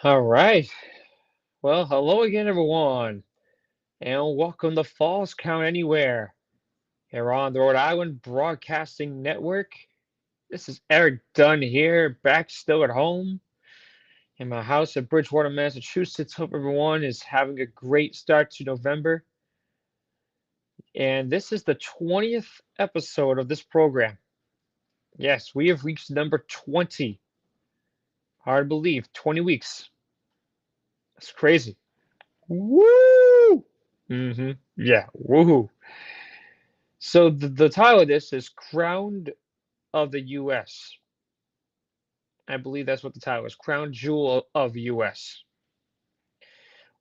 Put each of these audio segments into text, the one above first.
All right. Well, hello again, everyone, and welcome to Falls Count Anywhere here on the Rhode Island Broadcasting Network. This is Eric Dunn here, back still at home in my house in Bridgewater, Massachusetts. Hope everyone is having a great start to November. And this is the 20th episode of this program. Yes, we have reached number 20. Hard to believe, 20 weeks. That's crazy. Woo! Yeah, woohoo. So the title of this is Crown of the U.S. I believe that's what the title is. Crown Jewel of U.S.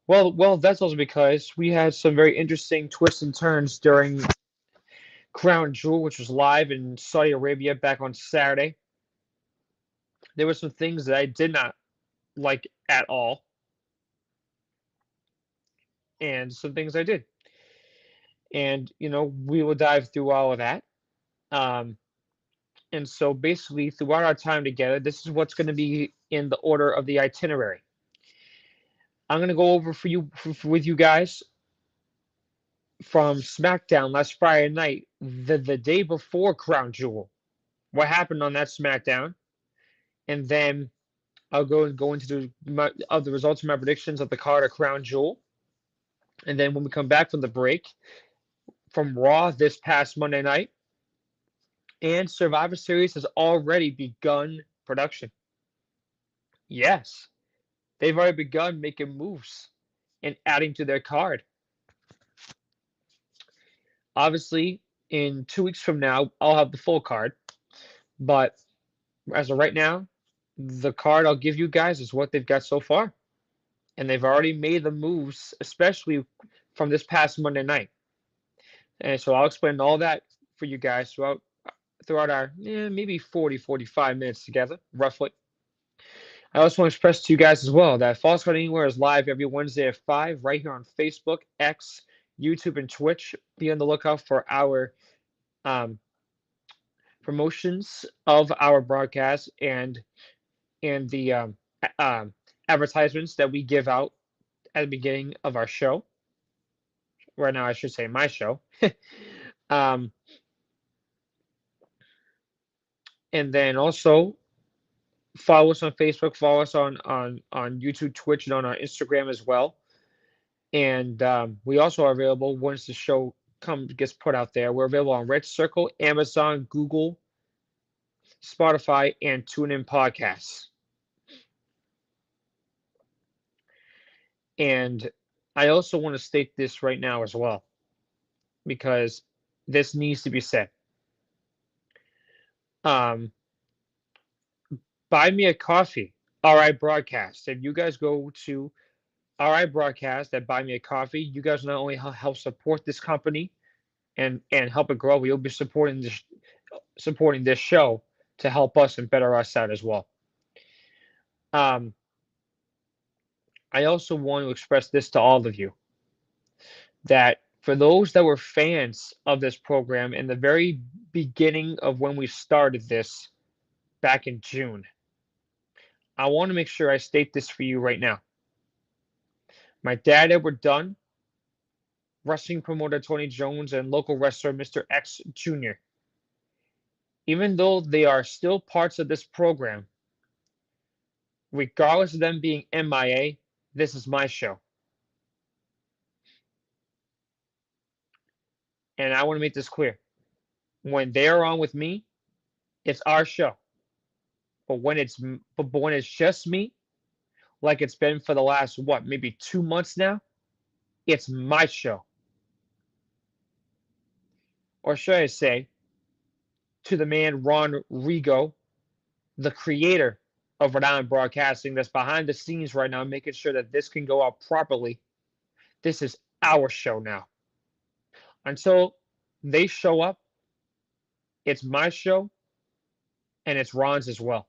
Well, that's also because we had some very interesting twists and turns during Crown Jewel, which was live in Saudi Arabia back on Saturday. There were some things that I did not like at all, and some things I did. And we will dive through all of that. Um, and so basically, throughout our time together, this is what's going to be in the order of the itinerary. I'm gonna go over with you guys from SmackDown last Friday night, the day before Crown Jewel. What happened on that SmackDown, and then I'll go into the results of my predictions of the card of Crown Jewel, and then when we come back from the break from Raw this past Monday night, and Survivor Series has already begun production. Yes, they've already begun making moves and adding to their card. Obviously, in 2 weeks from now, I'll have the full card. But as of right now, the card I'll give you guys is what they've got so far. And they've already made the moves, especially from this past Monday night. And so I'll explain all that for you guys throughout our maybe 40-45 minutes together, roughly. I also want to express to you guys as well that False Count Anywhere is live every Wednesday at 5 right here on Facebook, X, YouTube, and Twitch. Be on the lookout for our um, promotions of our broadcast and the advertisements that we give out at the beginning of our show. Right now, I should say my show. um, and then also follow us on Facebook, follow us on YouTube, Twitch, and on our Instagram as well. And we also are available once the show gets put out there. We're available on Red Circle, Amazon, Google, Spotify, and TuneIn Podcasts. And I also want to state this right now as well, because this needs to be said. Um, Buy me a coffee, RI Broadcast. If you guys go to RI Broadcast and buy me a coffee, you guys not only help support this company and help it grow, but you'll be supporting this show to help us and better us out as well. Um, I also want to express this to all of you, that for those that were fans of this program in the very beginning of when we started this back in June, I want to make sure I state this for you right now. My dad, Edward Dunn, wrestling promoter Tony Jones, and local wrestler Mr. X Jr., even though they are still parts of this program, regardless of them being MIA, this is my show. And I want to make this clear. When they are on with me, it's our show. But when it's just me, like it's been for the last maybe 2 months now, it's my show. Or should I say, to the man Ron Rigo, the creator of Rhode Island Broadcasting, that's behind the scenes right now, making sure that this can go out properly. This is our show now. Until they show up, it's my show and it's Ron's as well.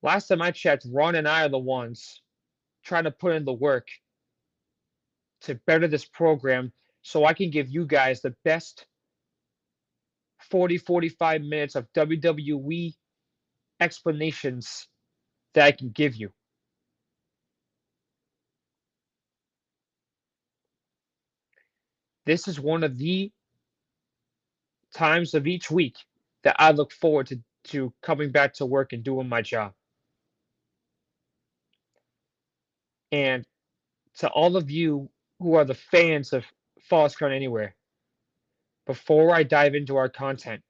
Last time I checked, Ron and I are the ones trying to put in the work to better this program so I can give you guys the best 40-45 minutes of WWE explanations that I can give you. This is one of the times of each week that I look forward to coming back to work and doing my job. And to all of you who are the fans of Falls Count Anywhere, before I dive into our content,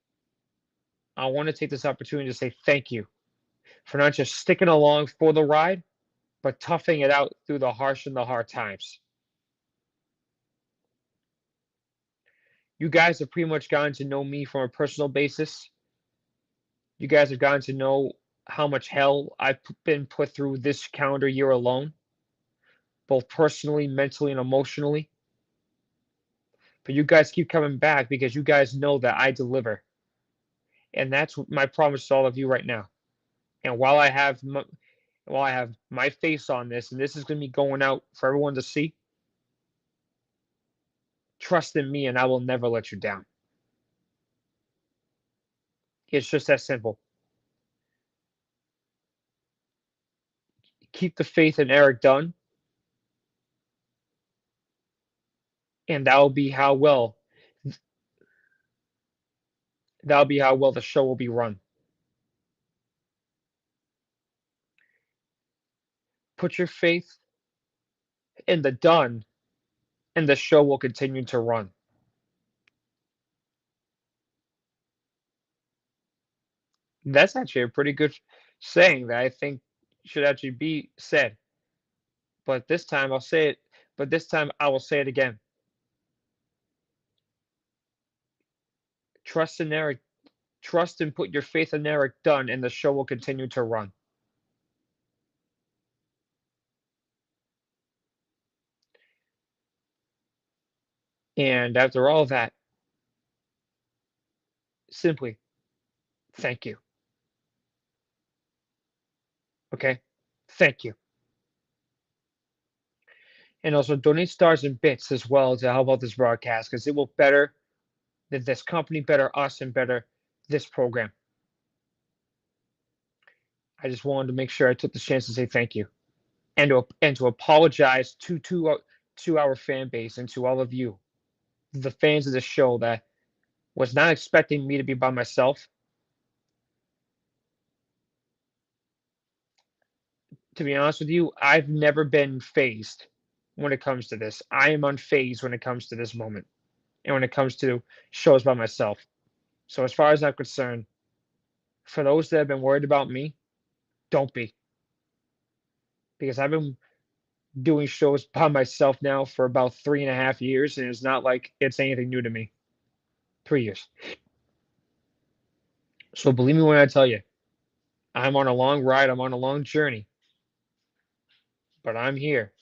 I want to take this opportunity to say thank you for not just sticking along for the ride, but toughing it out through the harsh and the hard times. You guys have pretty much gotten to know me from a personal basis. You guys have gotten to know how much hell I've been put through this calendar year alone, both personally, mentally, and emotionally. But you guys keep coming back because you guys know that I deliver. And that's my promise to all of you right now. And while I have my face on this, and this is going to be going out for everyone to see, trust in me, and I will never let you down. It's just that simple. Keep the faith in Erik Dunn, and that'll be how well the show will be run. Put your faith in the Dunn, and the show will continue to run. That's actually a pretty good saying that I think should actually be said. But this time I'll say it. But this time I will say it again. Trust in Erik. Trust and put your faith in Erik Dunn, and the show will continue to run. And after all that, simply thank you. Okay? Thank you. And also donate stars and bits as well to help out this broadcast because it will better this company, better us, and better this program. I just wanted to make sure I took the chance to say thank you and to apologize to our fan base and to all of you, the fans of the show that was not expecting me to be by myself. To be honest with you, I've never been phased when it comes to this. I am unfazed when it comes to this moment and when it comes to shows by myself. So as far as I'm concerned, for those that have been worried about me, don't be. Because I've been doing shows by myself now for about 3.5 years, and it's not like it's anything new to me. 3 years. So believe me when I tell you, I'm on a long ride, I'm on a long journey, but I'm here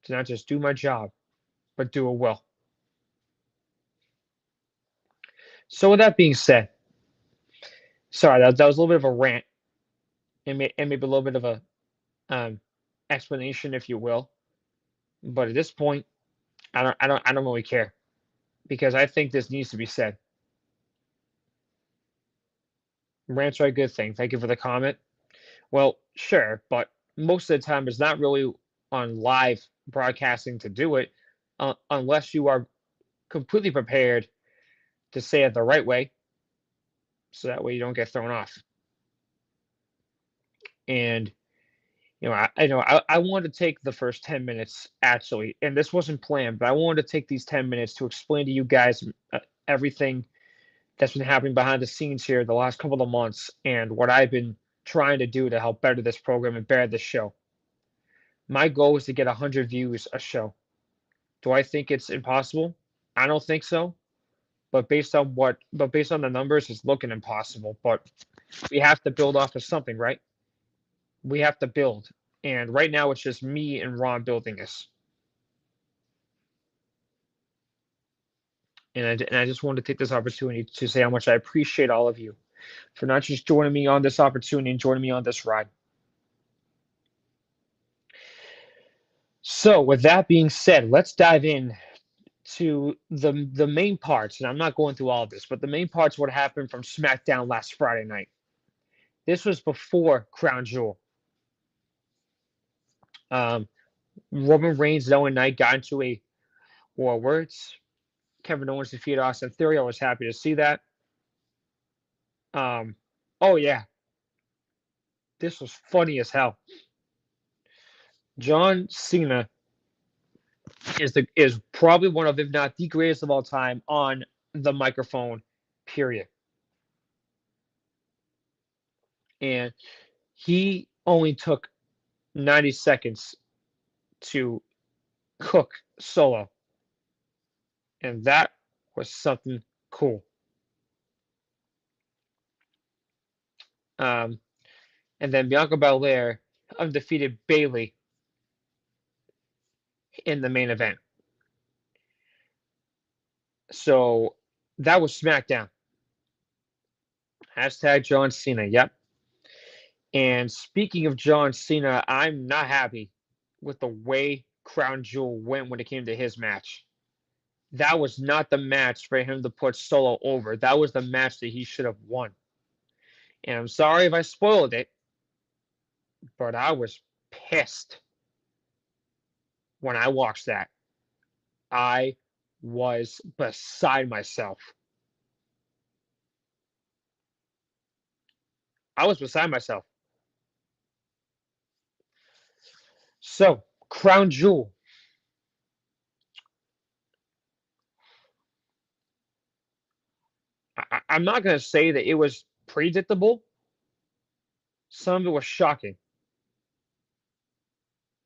to not just do my job, but do it well. So with that being said, sorry, that was a little bit of a rant and maybe a little bit of a um, explanation, if you will. But at this point, I don't really care because I think this needs to be said. Rants are a good thing. Thank you for the comment. Well, sure, but most of the time it's not really on live broadcasting to do it unless you are completely prepared to say it the right way so that way you don't get thrown off. And I wanted to take the first 10 minutes actually, and this wasn't planned, but I wanted to take these 10 minutes to explain to you guys everything that's been happening behind the scenes here the last couple of months and what I've been trying to do to help better this program and better this show. My goal is to get 100 views a show. Do I think it's impossible? I don't think so. But based on the numbers, it's looking impossible. But we have to build off of something, right? We have to build. And right now, it's just me and Ron building this. And I just wanted to take this opportunity to say how much I appreciate all of you for not just joining me on this opportunity and joining me on this ride. So, with that being said, let's dive in to the main parts. And I'm not going through all of this, but the main parts what happened from SmackDown last Friday night. This was before Crown Jewel. Um, Roman Reigns, though, and Knight got into a war of words. Kevin Owens defeated Austin Theory. I was happy to see that. Um, oh yeah, this was funny as hell. John Cena is probably one of, if not the greatest of all time, on the microphone. Period. And he only took 90 seconds to cook Solo, and that was something cool. Um, and then Bianca Belair undefeated Bayley in the main event. So that was SmackDown. Hashtag John Cena. Yep. And speaking of John Cena, I'm not happy with the way Crown Jewel went when it came to his match. That was not the match for him to put Solo over. That was the match that he should have won. And I'm sorry if I spoiled it, but I was pissed when I watched that. I was beside myself. I was beside myself. So, Crown Jewel. I'm not going to say that it was predictable. Some of it was shocking.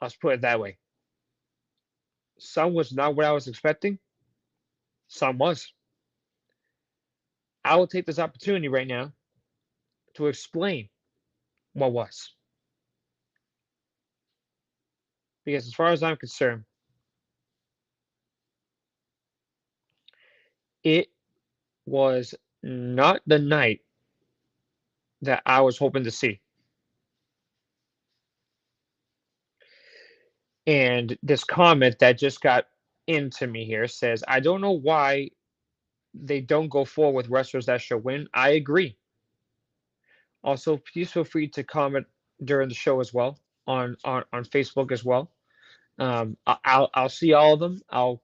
Let's put it that way. Some was not what I was expecting. Some was. I will take this opportunity right now to explain what was. Because as far as I'm concerned, it was not the night that I was hoping to see. And this comment that just got into me here says, I don't know why they don't go forward with wrestlers that should win. I agree. Also, please feel free to comment during the show as well on Facebook as well. I'll see all of them. I'll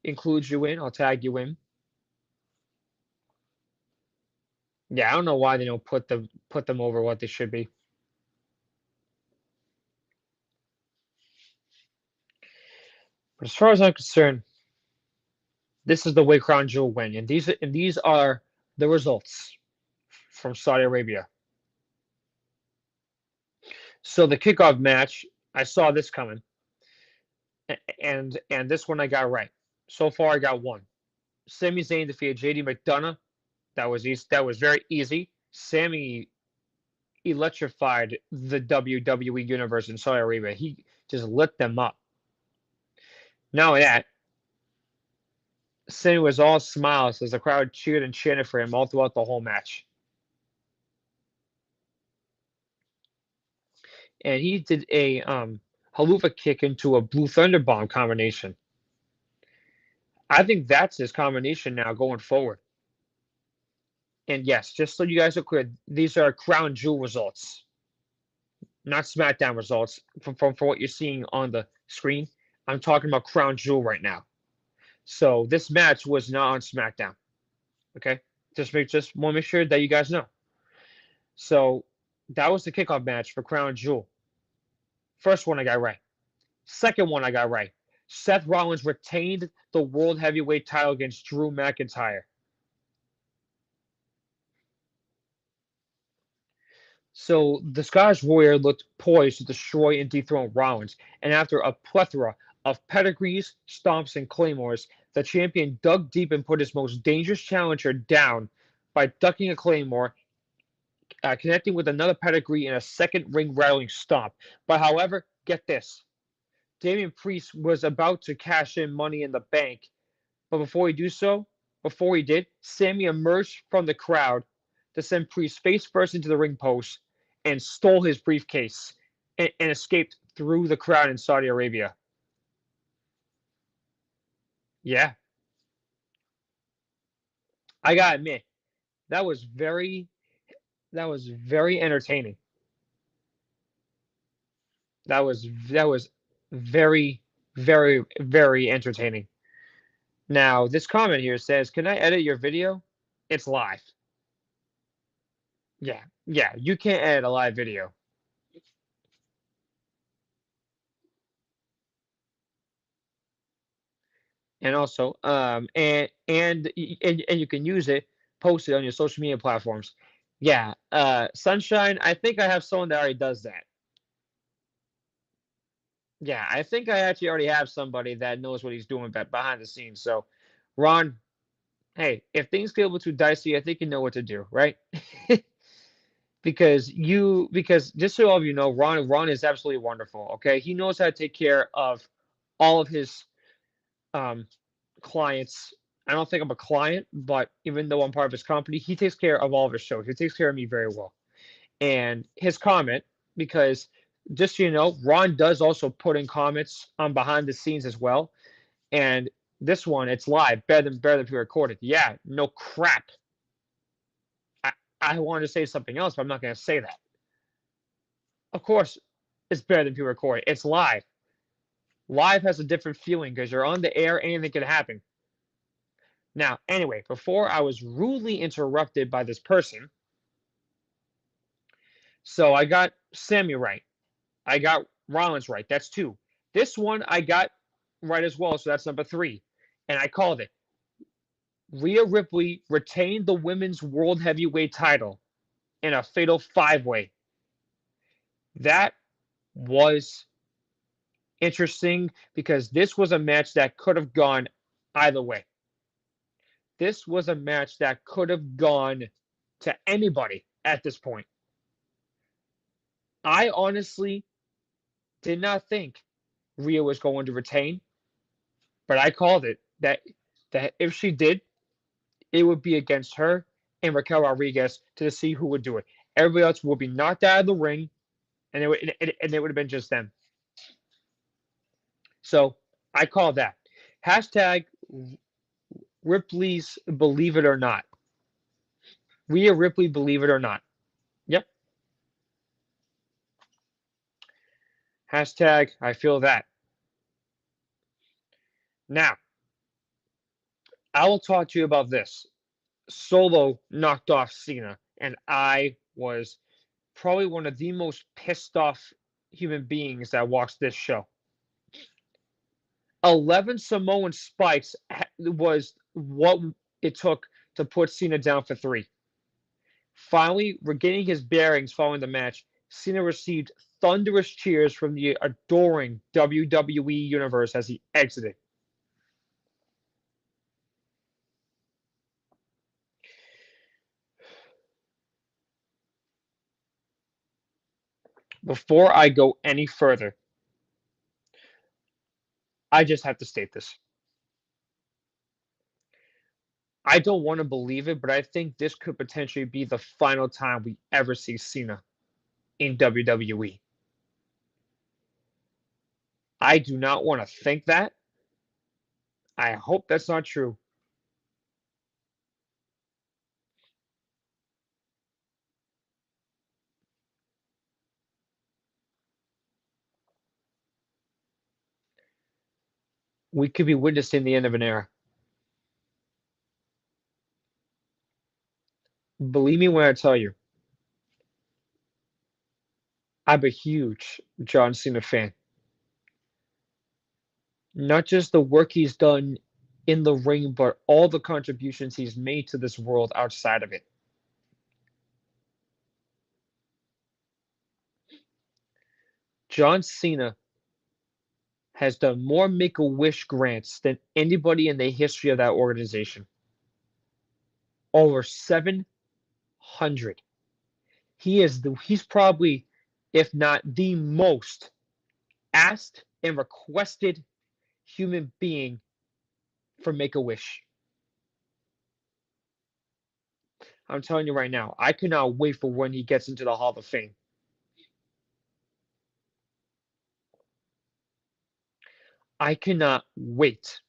include you in. I'll tag you in. Yeah, I don't know why they don't put them over what they should be. But as far as I'm concerned, this is the way Crown Jewel went, and these are the results from Saudi Arabia. So the kickoff match, I saw this coming, and this one I got right. So far, I got one. Sami Zayn defeated JD McDonough. That was easy. That was very easy. Sami electrified the WWE universe in Saudi Arabia. He just lit them up. Not only that, Sami was all smiles as the crowd cheered and chanted for him all throughout the whole match. And he did a haluva kick into a Blue Thunder Bomb combination. I think that's his combination now going forward. And yes, just so you guys are clear, these are Crown Jewel results, not SmackDown results from what you're seeing on the screen. I'm talking about Crown Jewel right now. So this match was not on SmackDown. Okay, just want to make sure that you guys know. So that was the kickoff match for Crown Jewel. First one I got right. Second one I got right. Seth Rollins retained the World Heavyweight title against Drew McIntyre. So the Scottish Warrior looked poised to destroy and dethrone Rollins, and after a plethora of pedigrees, stomps, and claymores, the champion dug deep and put his most dangerous challenger down by ducking a claymore, connecting with another pedigree and a second ring rattling stomp. But however, get this. Damian Priest was about to cash in Money in the Bank, but before he did, Sami emerged from the crowd to send Priest face first into the ring post and stole his briefcase and escaped through the crowd in Saudi Arabia. Yeah, I gotta admit, that was very That was very entertaining. That was very, very, very entertaining. Now, this comment here says, "Can I edit your video?" It's live. Yeah, yeah, you can't edit a live video. And also, and you can use it, post it on your social media platforms. Yeah, Sunshine, I think I have someone that already does that. Yeah, I think I actually already have somebody that knows what he's doing behind the scenes. So, Ron, hey, if things get a little too dicey, I think you know what to do, right? Because just so all of you know, Ron is absolutely wonderful. Okay, he knows how to take care of all of his um, clients. I don't think I'm a client, but even though I'm part of his company, he takes care of all of his shows. He takes care of me very well. And his comment, because just so you know, Ron does also put in comments on behind the scenes as well. And this one, it's live, better than pre-recorded. Yeah, no crap. I, I wanted to say something else, but I'm not going to say that. Of course, it's better than pre-recorded. It's live. Live has a different feeling because you're on the air, anything can happen. Now, anyway, before I was rudely interrupted by this person, so I got Sammy right. I got Rollins right. That's two. This one I got right as well, so that's number three. And I called it. Rhea Ripley retained the women's world heavyweight title in a fatal five-way. That was interesting because this was a match that could have gone either way. This was a match that could have gone to anybody at this point. I honestly did not think Rhea was going to retain, but I called it that if she did, it would be against her and Raquel Rodriguez to see who would do it. Everybody else would be knocked out of the ring, and it would have been just them. So I call that. Hashtag Ripley's Believe It or Not. Rhea Ripley Believe It or Not. Yep. Hashtag I feel that. Now, I will talk to you about this. Solo knocked off Cena, and I was probably one of the most pissed off human beings that watched this show. 11 Samoan spikes was what it took to put Cena down for three. Finally, regaining his bearings following the match, Cena received thunderous cheers from the adoring WWE Universe as he exited. Before I go any further, I just have to state this. I don't want to believe it, but I think this could potentially be the final time we ever see Cena in WWE. I do not want to think that. I hope that's not true. We could be witnessing the end of an era. Believe me when I tell you, I'm a huge John Cena fan. Not just the work he's done in the ring, but all the contributions he's made to this world outside of it. John Cena has done more Make a Wish grants than anybody in the history of that organization. Over 700. He's probably, if not the most asked and requested human being for Make a Wish. I'm telling you right now, I cannot wait for when he gets into the Hall of Fame. I cannot wait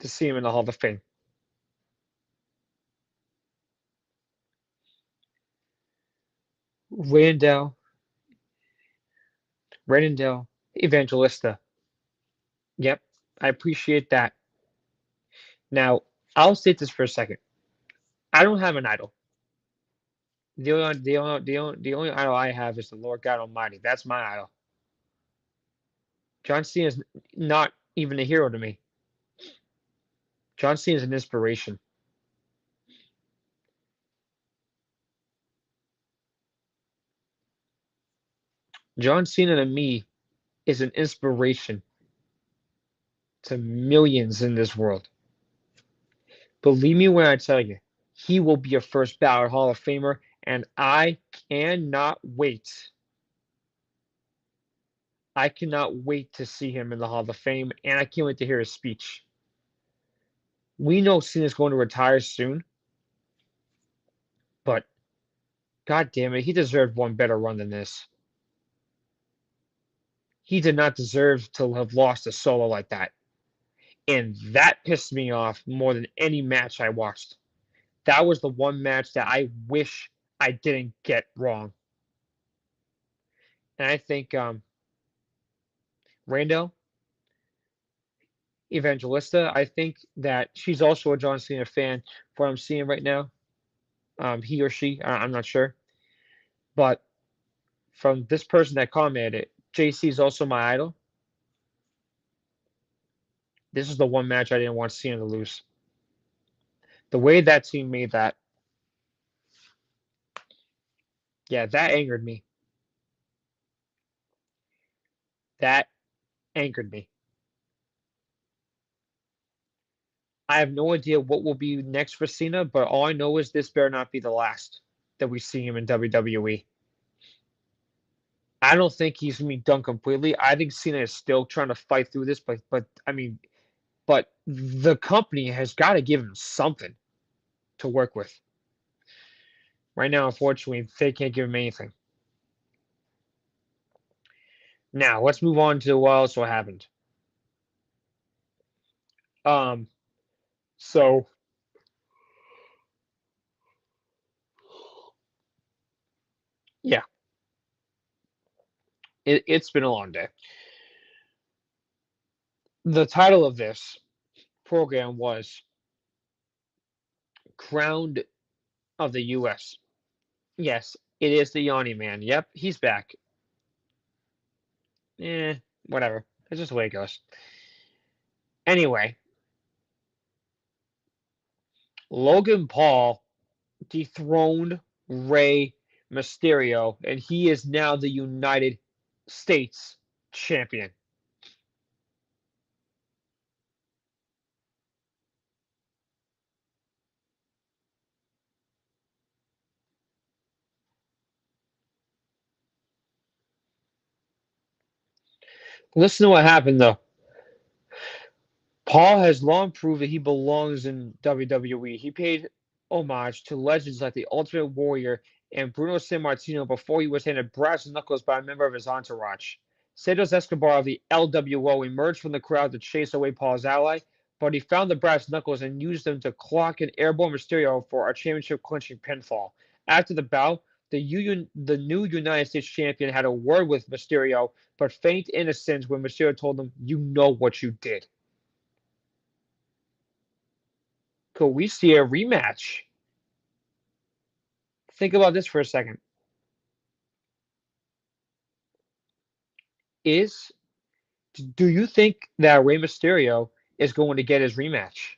to see him in the Hall of Fame. Randall, Randall Evangelista. Yep, I appreciate that. Now, I'll state this for a second. I don't have an idol. The only idol I have is the Lord God Almighty. That's my idol. John Cena is not even a hero to me. John Cena is an inspiration. John Cena to me is an inspiration to millions in this world. Believe me when I tell you, he will be a first ballot Hall of Famer, and I cannot wait. I cannot wait to see him in the Hall of Fame, and I can't wait to hear his speech. We know Cena's going to retire soon, but God damn it, he deserved one better run than this. He did not deserve to have lost a solo like that. And that pissed me off more than any match I watched. That was the one match that I wish I didn't get wrong. And I think Randall Evangelista, I think that she's also a John Cena fan. For what I'm seeing right now, he or she, I'm not sure, but from this person that commented, JC is also my idol. This is the one match I didn't want Cena to lose. The way that team made that, yeah, that angered me. That angered me. I have no idea what will be next for Cena, but all I know is this better not be the last that we see him in WWE. I don't think he's gonna be done completely. I think Cena is still trying to fight through this, but I mean, but the company has got to give him something to work with. Right now, unfortunately, they can't give him anything. Now, let's move on to what else happened. Um, so yeah, it's been a long day. The title of this program was Crown of the U.S. Yes, it is the Yanni Man. Yep, he's back. Whatever. That's just the way it goes. Anyway, Logan Paul dethroned Rey Mysterio, and he is now the United States champion. Listen to what happened, though. Paul has long proved that he belongs in WWE. He paid homage to legends like the Ultimate Warrior and Bruno Sammartino before he was handed brass knuckles by a member of his entourage. Santos Escobar of the LWO emerged from the crowd to chase away Paul's ally, but he found the brass knuckles and used them to clock an airborne Mysterio for a championship clinching pinfall. After the bout, the new United States champion had a word with Mysterio, but feigned innocence when Mysterio told him, "You know what you did." Could we see a rematch? Think about this for a second. Is Do you think that Rey Mysterio is going to get his rematch?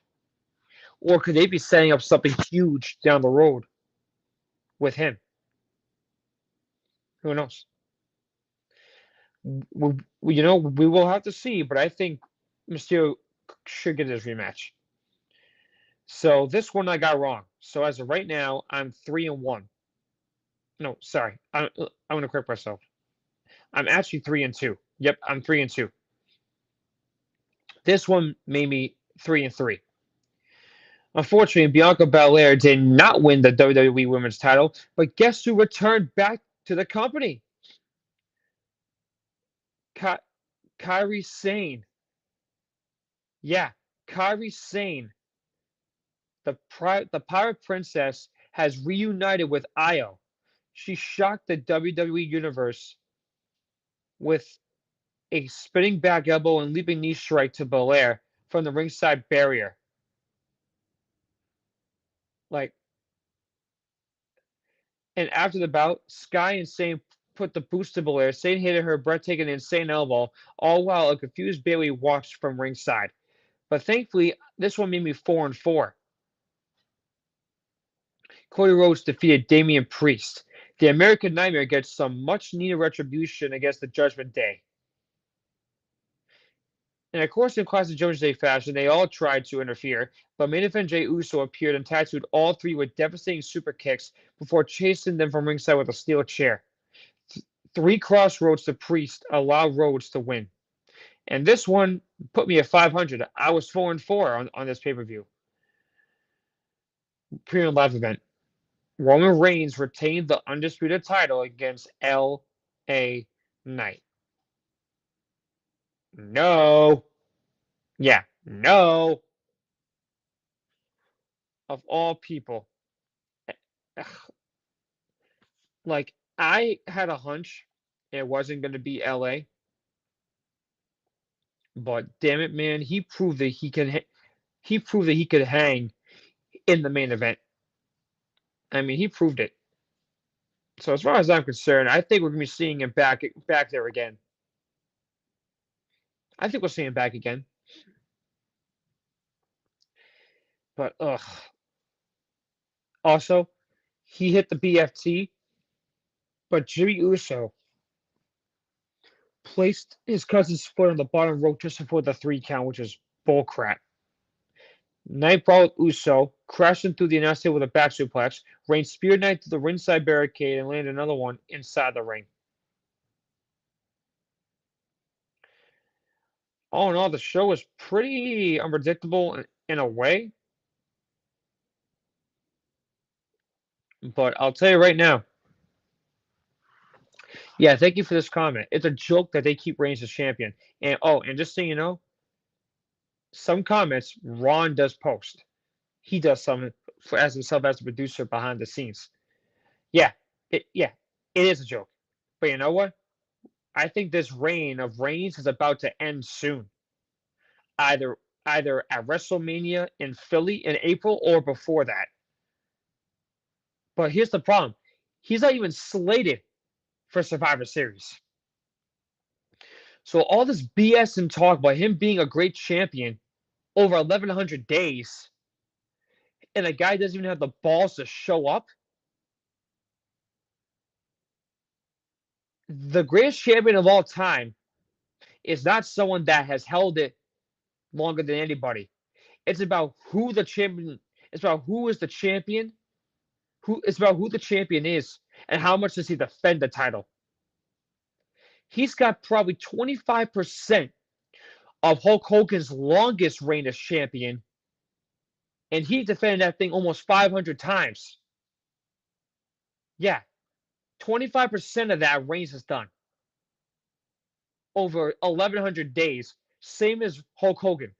Or could they be setting up something huge down the road with him? Who knows? We will have to see, but I think Mysterio should get his rematch. So this one I got wrong. So as of right now, I'm 3-1. No, sorry. I'm going to correct myself. I'm actually 3-2. Yep, I'm 3-2. This one made me 3-3. Unfortunately, Bianca Belair did not win the WWE Women's title, but guess who returned back to the company? Ka- Kairi Sane. Yeah, Kairi Sane, the Pirate Princess, has reunited with Io. She shocked the WWE Universe with a spinning back elbow and leaping knee strike to Belair from the ringside barrier. Like, and after the bout, Sky and Sane put the boost to Belair. Sane hit her breathtaking insane elbow, all while a confused Bayley watched from ringside. But thankfully, this one made me 4-4. Cody Rhodes defeated Damian Priest. The American Nightmare gets some much needed retribution against the Judgment Day. And of course, in classic Judgment Day fashion, they all tried to interfere, but main event Jey Uso appeared and tattooed all three with devastating super kicks before chasing them from ringside with a steel chair. Three crossroads to Priest allowed Rhodes to win. And this one put me at 500. I was 4-4 on this pay-per-view. Premium live event. Roman Reigns retained the undisputed title against L.A. Knight. No. Yeah, no. Of all people. Like, I had a hunch it wasn't going to be LA, but damn it, man, he proved that he could hang in the main event. I mean, he proved it. So as far as I'm concerned, I think we're going to be seeing him back there again. I think we'll see him back again. But also, he hit the BFT, but Jimmy Uso placed his cousin's foot on the bottom rope just before the 3 count, which is bullcrap. Knight brought Uso, crashing through the announce table with a back suplex. Reigns speared Knight to the ringside barricade and landed another one inside the ring. All in all, the show was pretty unpredictable in a way. But I'll tell you right now. Yeah, thank you for this comment. It's a joke that they keep Reigns as champion. And and just so you know, some comments Ron does post. He does some for as himself as a producer behind the scenes. Yeah, it is a joke. But you know what? I think this reign of Reigns is about to end soon. Either at WrestleMania in Philly in April or before that. But here's the problem. He's not even slated for Survivor Series. So all this BS and talk about him being a great champion over 1,100 days, and a guy doesn't even have the balls to show up. The greatest champion of all time is not someone that has held it longer than anybody. It's about who the champion. It's about who is the champion. It's about who the champion is and how much does he defend the title. He's got probably 25% of Hulk Hogan's longest reign as champion, and he defended that thing almost 500 times. Yeah, 25% of that Reigns has done over 1,100 days, same as Hulk Hogan.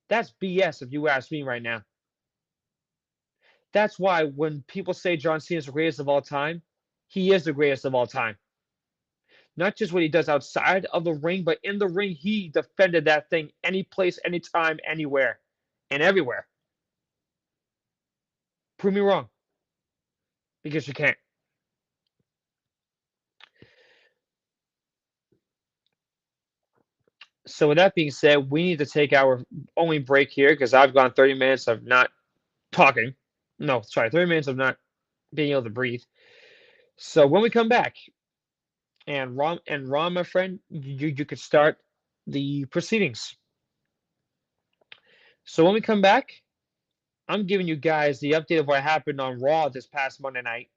That's BS if you ask me right now. That's why when people say John Cena is the greatest of all time, he is the greatest of all time. Not just what he does outside of the ring, but in the ring, he defended that thing any place, anytime, anywhere, and everywhere. Prove me wrong. Because you can't. So with that being said, we need to take our only break here because I've gone 30 minutes of not talking. No, sorry, 30 minutes of not being able to breathe. So when we come back, and Ron, my friend, you could start the proceedings. So when we come back, I'm giving you guys the update of what happened on Raw this past Monday night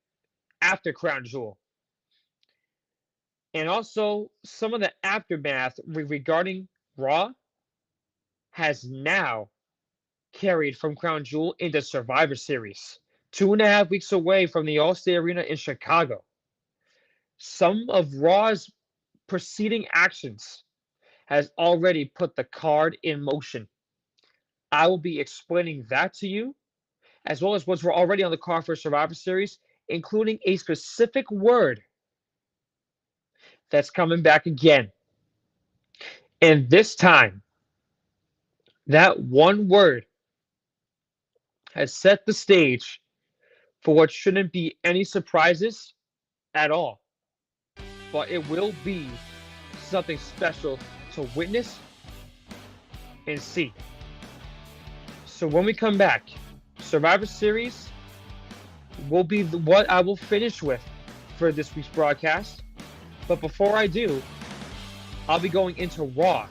after Crown Jewel. And also some of the aftermath regarding Raw has now carried from Crown Jewel into Survivor Series. 2.5 weeks away from the Allstate Arena in Chicago. Some of Raw's preceding actions has already put the card in motion. I will be explaining that to you, as well as what's already on the card for Survivor Series including a specific word that's coming back again. And this time, that one word has set the stage for what shouldn't be any surprises at all. But it will be something special to witness and see. So when we come back, Survivor Series will be what I will finish with for this week's broadcast. But before I do, I'll be going into Raw.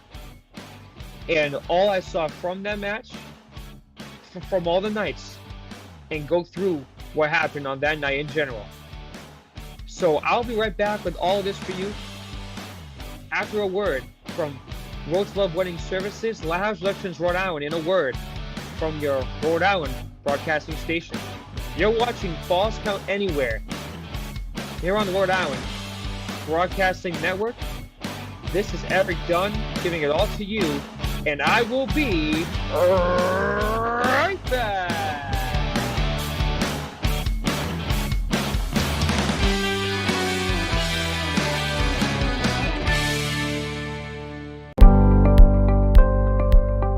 And all I saw from that match, from all the nights, and go through what happened on that night in general. So I'll be right back with all of this for you after a word from Road to Love Wedding Services, Lighthouse Productions, Rhode Island, in a word from your Rhode Island broadcasting station. You're watching Falls Count Anywhere here on the Rhode Island Broadcasting Network. This is Erik Dunn giving it all to you, and I will be right back.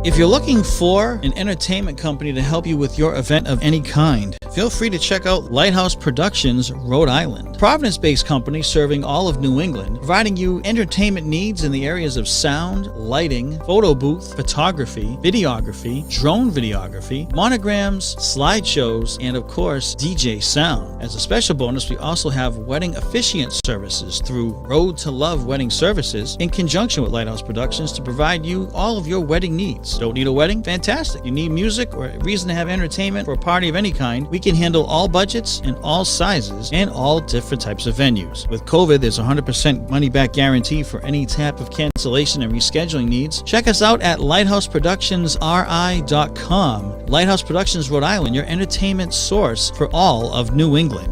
If you're looking for an entertainment company to help you with your event of any kind, feel free to check out Lighthouse Productions, Rhode Island. Providence-based company serving all of New England, providing you entertainment needs in the areas of sound, lighting, photo booth, photography, videography, drone videography, monograms, slideshows, and of course, DJ sound. As a special bonus, we also have wedding officiant services through Road to Love Wedding Services in conjunction with Lighthouse Productions to provide you all of your wedding needs. Don't need a wedding? Fantastic. You need music or a reason to have entertainment for a party of any kind? We can handle all budgets and all sizes and all different types of venues. With COVID, there's a 100% money back guarantee for any type of cancellation and rescheduling needs. Check us out at lighthouseproductionsri.com. Lighthouse Productions, Rhode Island, your entertainment source for all of New England.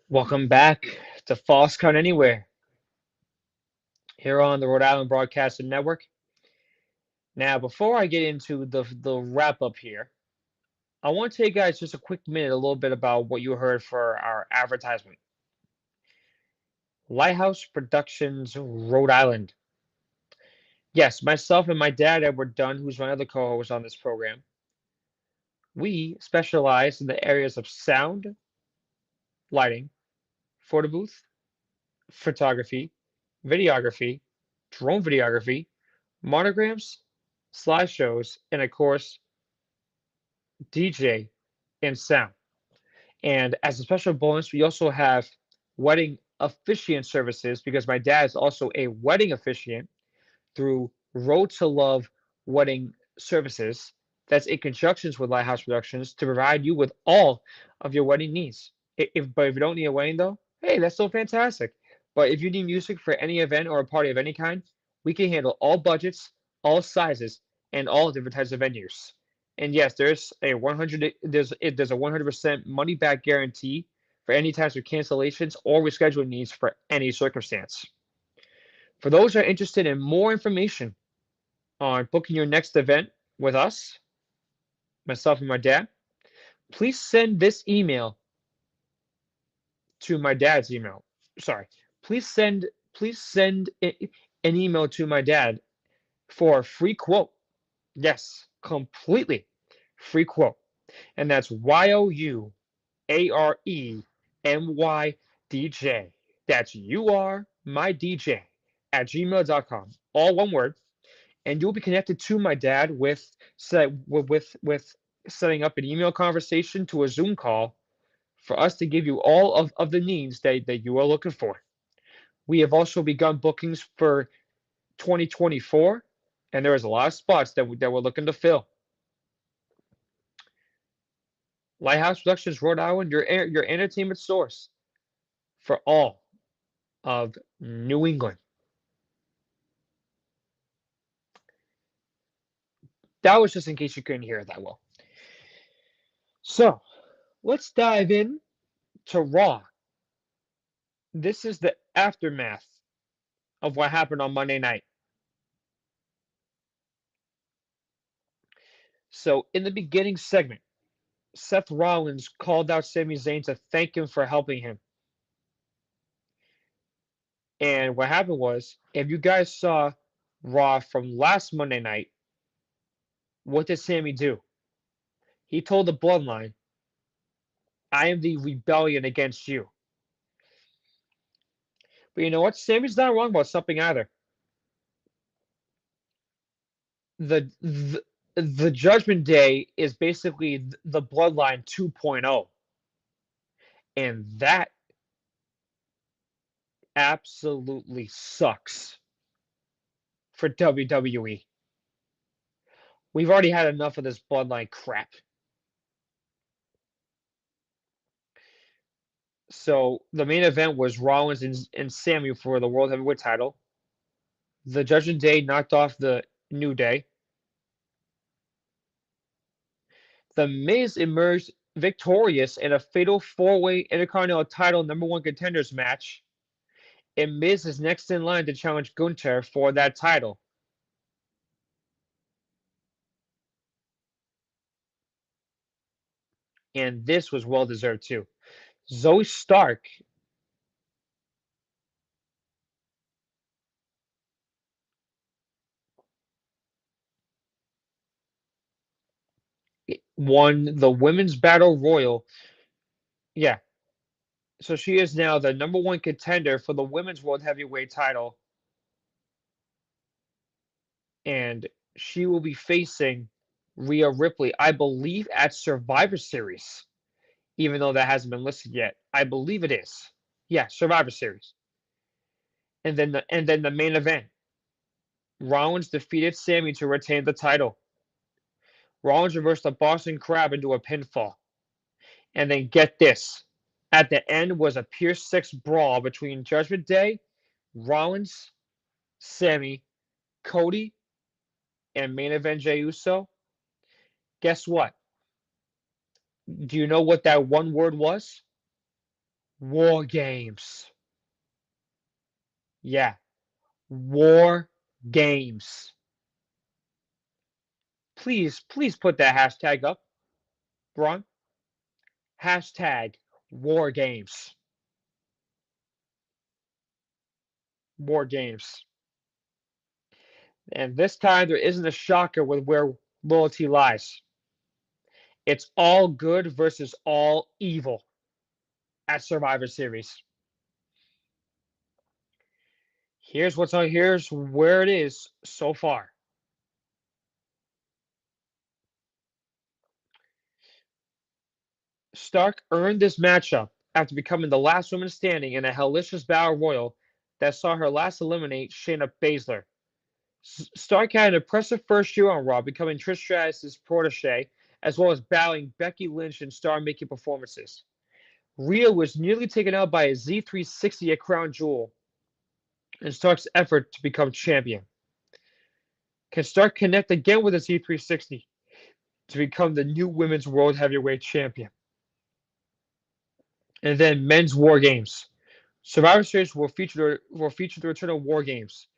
Welcome back to Falls Count Anywhere here on the Rhode Island Broadcasting Network. Now, before I get into the wrap up here, I want to tell you guys just a quick minute, a little bit about what you heard for our advertisement. Lighthouse Productions, Rhode Island. Yes, myself and my dad, Edward Dunn, who's my other co-host on this program, we specialize in the areas of sound, lighting, photo booth, photography, videography, drone videography, monograms, slideshows, and of course, DJ and sound. And as a special bonus, we also have wedding officiant services because my dad is also a wedding officiant through Road to Love Wedding Services. That's in conjunction with Lighthouse Productions to provide you with all of your wedding needs. But if you don't need a wedding though, hey, that's still fantastic. But if you need music for any event or a party of any kind, we can handle all budgets, all sizes, and all different types of venues. And yes, there's a 100% money back guarantee for any types of cancellations or rescheduling needs for any circumstance. For those who are interested in more information on booking your next event with us, myself and my dad, please send this email to my dad's email. Sorry, please send an email to my dad for a free quote. Yes, completely free quote. And that's YOUAREMYDJ. That's you are my DJ at gmail.com. All one word. And you'll be connected to my dad with setting up an email conversation to a Zoom call for us to give you all of the needs that you are looking for. We have also begun bookings for 2024, and there is a lot of spots that we're looking to fill. Lighthouse Productions, Rhode Island, your entertainment source for all of New England. That was just in case you couldn't hear it that well. So let's dive in to Raw. This is the aftermath of what happened on Monday night. So in the beginning segment, Seth Rollins called out Sami Zayn to thank him for helping him. And what happened was, if you guys saw Raw from last Monday night, what did Sami do? He told the Bloodline, I am the rebellion against you. But you know what? Sami's not wrong about something either. The Judgment Day is basically the Bloodline 2.0, and that absolutely sucks for WWE. We've already had enough of this Bloodline crap. So the main event was Rollins and Sami for the World Heavyweight title. The Judgment Day knocked off the New Day. The Miz emerged victorious in a fatal four-way Intercontinental title #1 contenders match. And Miz is next in line to challenge Gunther for that title. And this was well deserved too. Zoe Stark won the Women's Battle Royal. Yeah. So she is now the #1 contender for the Women's World Heavyweight title. And she will be facing Rhea Ripley, I believe, at Survivor Series, even though that hasn't been listed yet. I believe it is. Yeah, Survivor Series. And then the main event. Rollins defeated Sami to retain the title. Rollins reversed the Boston Crab into a pinfall. And then get this. At the end was a Pier 6 brawl between Judgment Day, Rollins, Sami, Cody, and main event Jey Uso. Guess what? Do you know what that one word was? War Games. Yeah. War Games. Please put that hashtag up, Braun. Hashtag War Games. War Games. And this time there isn't a shocker with where loyalty lies. It's all good versus all evil at Survivor Series. Here's where it is so far. Stark earned this matchup after becoming the last woman standing in a hellacious battle royal that saw her last eliminate Shayna Baszler. Stark had an impressive first year on Raw, becoming Trish Stratus' protege, as well as battling Becky Lynch in star-making performances. Rhea was nearly taken out by a Z360 at Crown Jewel in Stark's effort to become champion. Can Stark connect again with a Z360 to become the new Women's World Heavyweight Champion? And then Men's War Games. Survivor Series will feature the return of War Games,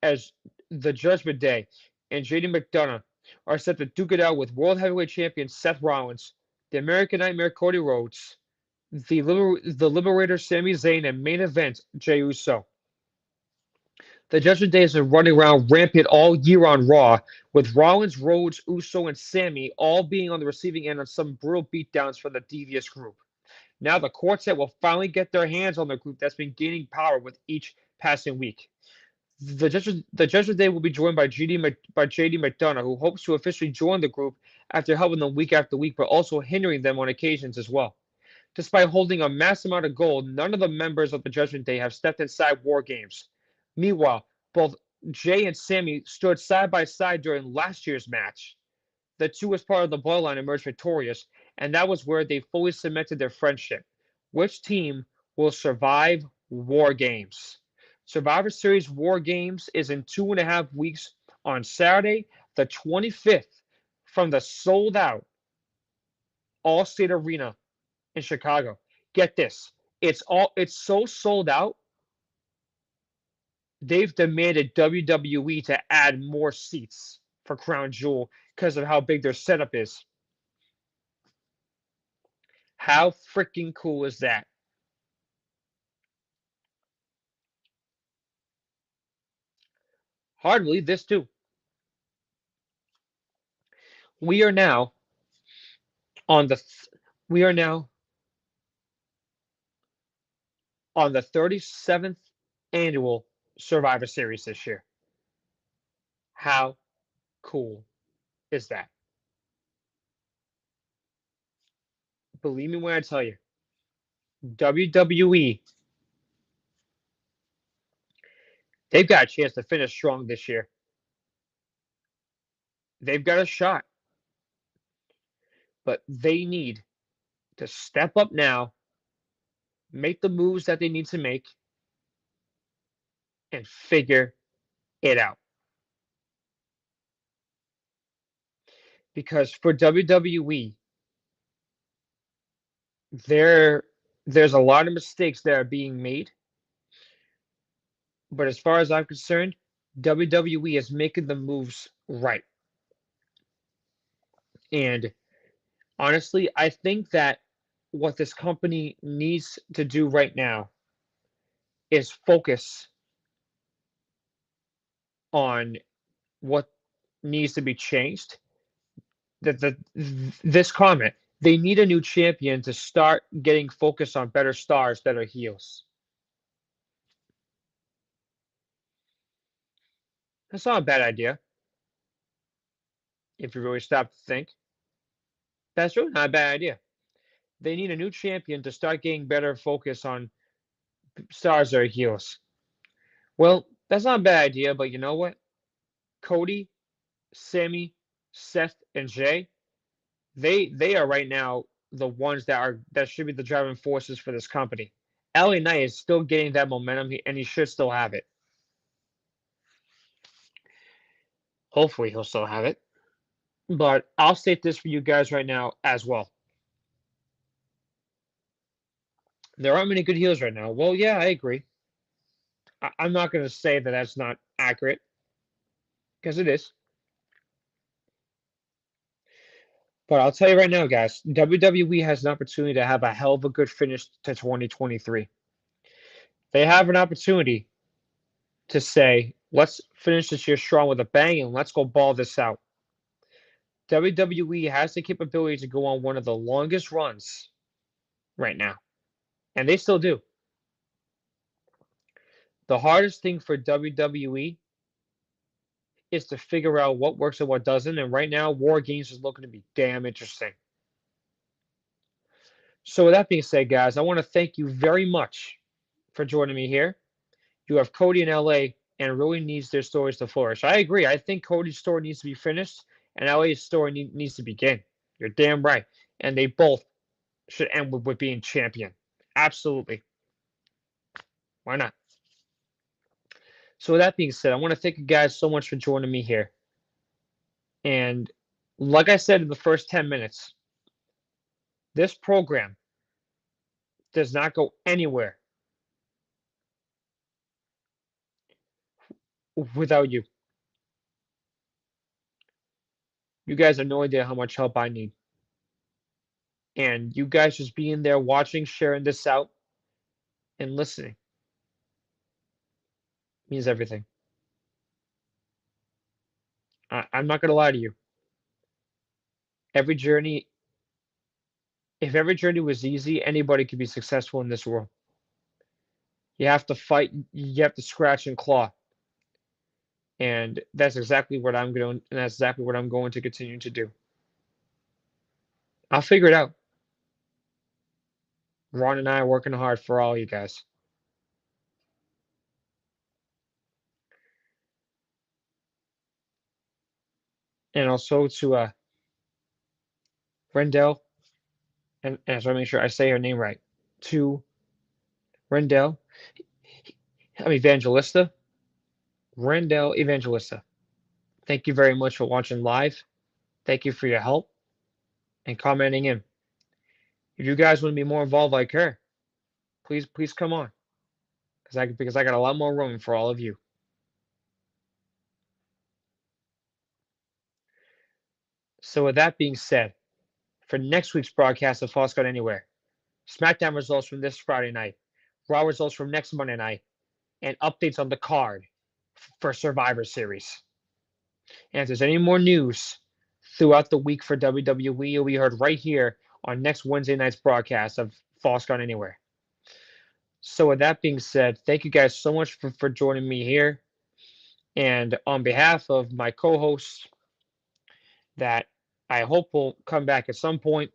as the Judgment Day and JD McDonough are set to duke it out with World Heavyweight Champion Seth Rollins, the American Nightmare Cody Rhodes, the Liberator Sami Zayn, and main event Jey Uso. The Judgment Day has been running around rampant all year on Raw, with Rollins, Rhodes, Uso, and Sami all being on the receiving end of some brutal beatdowns from the devious group. Now the quartet will finally get their hands on the group that's been gaining power with each passing week. The Judgment Day will be joined by JD McDonough, who hopes to officially join the group after helping them week after week, but also hindering them on occasions as well. Despite holding a mass amount of gold, none of the members of the Judgment Day have stepped inside War Games. Meanwhile, both Jay and Sami stood side by side during last year's match. The two, as part of the Bloodline, emerged victorious, and that was where they fully cemented their friendship. Which team will survive War Games? Survivor Series War Games is in 2.5 weeks on Saturday, the 25th, from the sold-out Allstate Arena in Chicago. Get this. It's so sold out, they've demanded WWE to add more seats for Crown Jewel because of how big their setup is. How freaking cool is that? Hard to believe this too. We are now on the we are now on the 37th annual Survivor Series this year. How cool is that? Believe me when I tell you, WWE, they've got a chance to finish strong this year. They've got a shot, but they need to step up now, make the moves that they need to make, and figure it out. Because for WWE, there there's a lot of mistakes that are being made, but as far as I'm concerned, WWE is making the moves right. And honestly, I think that what this company needs to do right now is focus on what needs to be changed. That this comment, they need a new champion to start getting focused on better stars that are heels. That's not a bad idea if you really stop to think. That's really not a bad idea. They need a new champion to start getting better focus on stars that are heels. Well, that's not a bad idea, but you know what? Cody, Sammy, Seth, and Jay, they are right now the ones that should be the driving forces for this company. LA Knight is still getting that momentum, and he should still have it. Hopefully, he'll still have it. But I'll state this for you guys right now as well. There aren't many good heels right now. Well, yeah, I agree. I'm not going to say that that's not accurate because it is. But I'll tell you right now, guys, WWE has an opportunity to have a hell of a good finish to 2023. They have an opportunity to say, let's finish this year strong with a bang and let's go ball this out. WWE has the capability to go on one of the longest runs right now, and they still do. The hardest thing for WWE is to figure out what works and what doesn't, and right now, War Games is looking to be damn interesting. So, with that being said, guys, I want to thank you very much for joining me here. You have Cody in LA, and it really needs their stories to flourish. I agree. I think Cody's story needs to be finished, and LA's story needs to begin. You're damn right. And they both should end with being champion. Absolutely. Why not? So, with that being said, I want to thank you guys so much for joining me here. And like I said in the first 10 minutes, this program does not go anywhere without you. You guys have no idea how much help I need. And you guys just being there, watching, sharing this out, and listening means everything. I'm not going to lie to you. Every journey, if every journey was easy, anybody could be successful in this world. You have to fight, you have to scratch and claw. And that's exactly what I'm going, and that's exactly what I'm going to continue to do. I'll figure it out. Ron and I are working hard for all you guys. And also to Rendell, and so I make sure I say her name right. To Rendell, Evangelista. Rendell Evangelista. Thank you very much for watching live. Thank you for your help and commenting in. If you guys want to be more involved like her, please come on. Because I got a lot more room for all of you. So with that being said, for next week's broadcast of False Count Anywhere, SmackDown results from this Friday night, Raw results from next Monday night, and updates on the card for Survivor Series. And if there's any more news throughout the week for WWE, you'll be heard right here on next Wednesday night's broadcast of False Count Anywhere. So with that being said, thank you guys so much for joining me here. And on behalf of my co-hosts that I hope will come back at some point,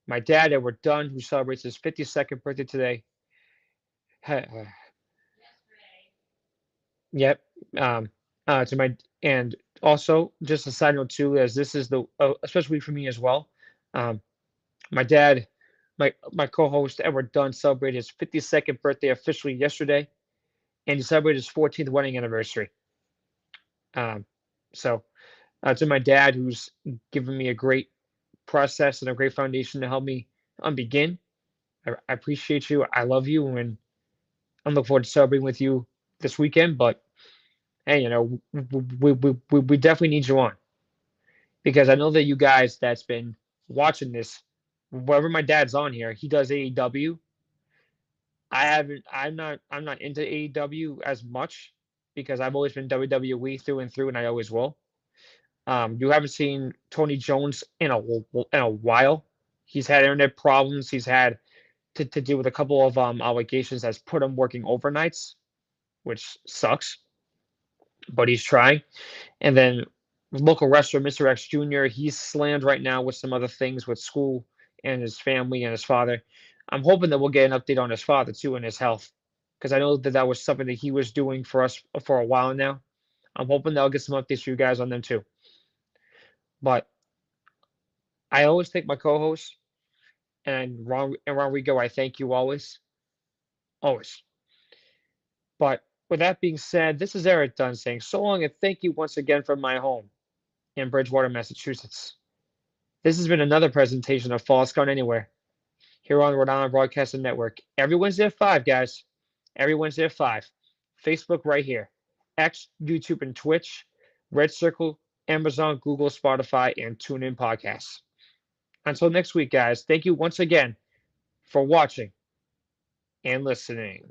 my dad, Edward Dunn, who celebrates his 52nd birthday today. Yep. Um, to my and also just a side note too, as this is the especially for me as well. Um, my dad, my co-host Edward Dunn celebrated his 52nd birthday officially yesterday, and he celebrated his 14th wedding anniversary. Um, so to my dad, who's given me a great process and a great foundation to help me begin. I appreciate you. I love you, and I'm looking forward to celebrating with you this weekend. But hey, we definitely need you on because I know that you guys that's been watching this, wherever my dad's on here, he does AEW. I haven't. I'm not into AEW as much because I've always been WWE through and through, and I always will. You haven't seen Tony Jones in a while. He's had internet problems. He's had to deal with a couple of allegations that's put him working overnights, which sucks. But he's trying. And then local wrestler Mr. X Jr. He's slammed right now with some other things with school and his family and his father. I'm hoping that we'll get an update on his father too and his health because I know that that was something that he was doing for us for a while now. I'm hoping that I'll get some updates for you guys on them too. But I always thank my co-hosts and Rodrigo. I thank you always, always. But with that being said, this is Eric Dunn saying so long and thank you once again from my home in Bridgewater, Massachusetts. This has been another presentation of Falls Count Anywhere here on Rhode Island Broadcasting Network. Every Wednesday at 5, guys. Every Wednesday at 5. Facebook right here. X, YouTube, and Twitch. Red Circle, Amazon, Google, Spotify, and TuneIn Podcasts. Until next week, guys, thank you once again for watching and listening.